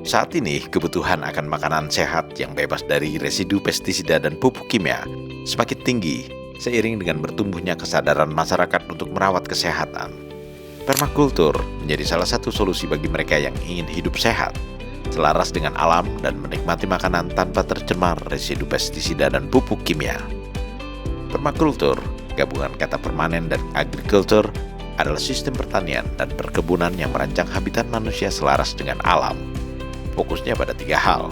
Saat ini, kebutuhan akan makanan sehat yang bebas dari residu pestisida dan pupuk kimia semakin tinggi seiring dengan bertumbuhnya kesadaran masyarakat untuk merawat kesehatan. Permakultur menjadi salah satu solusi bagi mereka yang ingin hidup sehat, selaras dengan alam dan menikmati makanan tanpa tercemar residu pestisida dan pupuk kimia. Permakultur, gabungan kata permanen dan agriculture, adalah sistem pertanian dan perkebunan yang merancang habitat manusia selaras dengan alam. Fokusnya pada 3 hal: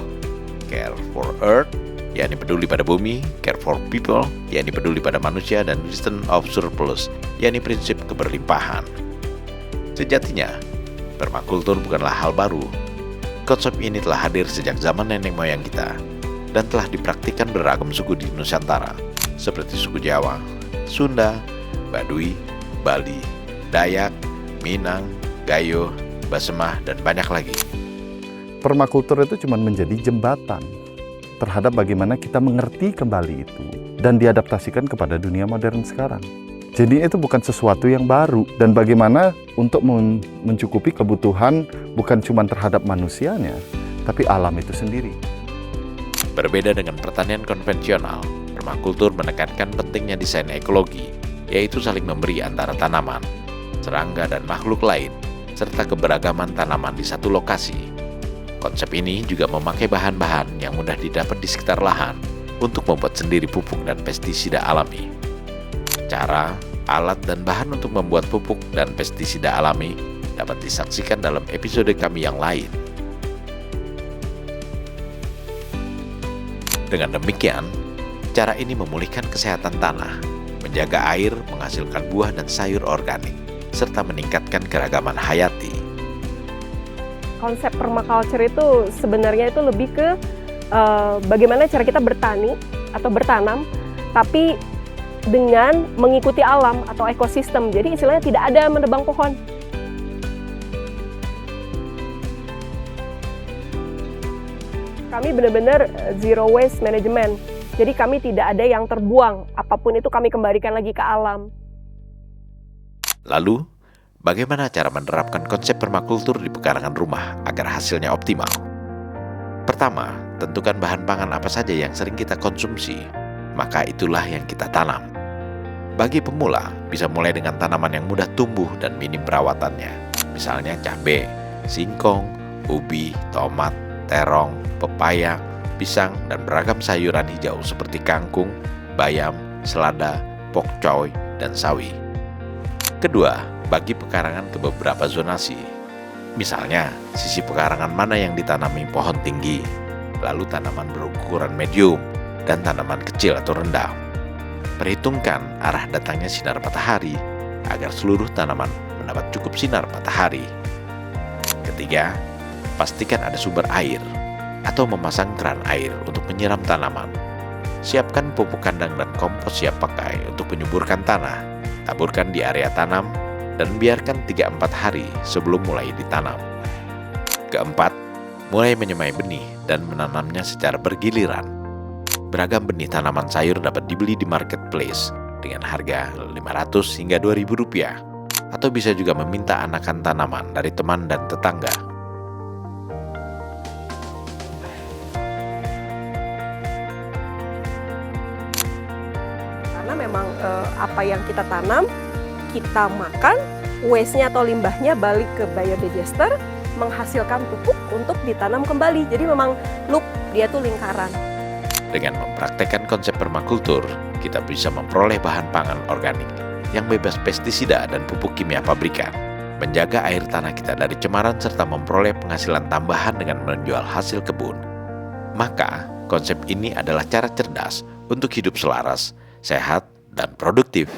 care for earth, yakni peduli pada bumi; care for people, yakni peduli pada manusia; dan return of surplus, yakni prinsip keberlimpahan. Sejatinya, permakultur bukanlah hal baru. Konsep ini telah hadir sejak zaman nenek moyang kita dan telah dipraktikkan beragam suku di Nusantara, seperti suku Jawa, Sunda, Baduy, Bali, Dayak, Minang, Gayo, Basemah, dan banyak lagi. Permakultur itu cuma menjadi jembatan terhadap bagaimana kita mengerti kembali itu dan diadaptasikan kepada dunia modern sekarang. Jadi itu bukan sesuatu yang baru, dan bagaimana untuk mencukupi kebutuhan bukan cuma terhadap manusianya, tapi alam itu sendiri. Berbeda dengan pertanian konvensional, permakultur menekankan pentingnya desain ekologi, yaitu saling memberi antara tanaman, serangga, dan makhluk lain, serta keberagaman tanaman di satu lokasi. Konsep ini juga memakai bahan-bahan yang mudah didapat di sekitar lahan untuk membuat sendiri pupuk dan pestisida alami. Cara, alat, dan bahan untuk membuat pupuk dan pestisida alami dapat disaksikan dalam episode kami yang lain. Dengan demikian, cara ini memulihkan kesehatan tanah, menjaga air, menghasilkan buah dan sayur organik, serta meningkatkan keragaman hayati. Konsep permaculture itu sebenarnya itu lebih ke bagaimana cara kita bertani atau bertanam, tapi dengan mengikuti alam atau ekosistem. Jadi istilahnya tidak ada menebang pohon. Kami benar-benar zero waste management. Jadi kami tidak ada yang terbuang, apapun itu kami kembalikan lagi ke alam. Lalu, bagaimana cara menerapkan konsep permakultur di pekarangan rumah agar hasilnya optimal? Pertama, tentukan bahan pangan apa saja yang sering kita konsumsi, maka itulah yang kita tanam. Bagi pemula, bisa mulai dengan tanaman yang mudah tumbuh dan minim perawatannya, misalnya cabai, singkong, ubi, tomat, terong, pepaya, pisang, dan beragam sayuran hijau seperti kangkung, bayam, selada, pokcoy, dan sawi. Kedua, bagi pekarangan ke beberapa zonasi. Misalnya, sisi pekarangan mana yang ditanami pohon tinggi, lalu tanaman berukuran medium, dan tanaman kecil atau rendah. Perhitungkan arah datangnya sinar matahari agar seluruh tanaman mendapat cukup sinar matahari. Ketiga, pastikan ada sumber air atau memasang keran air untuk menyiram tanaman. Siapkan pupuk kandang dan kompos siap pakai untuk menyuburkan tanah. Taburkan di area tanam dan biarkan 3-4 hari sebelum mulai ditanam. Keempat, mulai menyemai benih dan menanamnya secara bergiliran. Beragam benih tanaman sayur dapat dibeli di marketplace dengan harga Rp500 hingga Rp2.000, atau bisa juga meminta anakan tanaman dari teman dan tetangga. Karena memang apa yang kita tanam, kita makan, waste-nya atau limbahnya balik ke biodigester, menghasilkan pupuk untuk ditanam kembali. Jadi memang loop, dia tuh lingkaran. Dengan mempraktekkan konsep permakultur, kita bisa memperoleh bahan pangan organik yang bebas pestisida dan pupuk kimia pabrikan, menjaga air tanah kita dari cemaran, serta memperoleh penghasilan tambahan dengan menjual hasil kebun. Maka, konsep ini adalah cara cerdas untuk hidup selaras, sehat, dan produktif.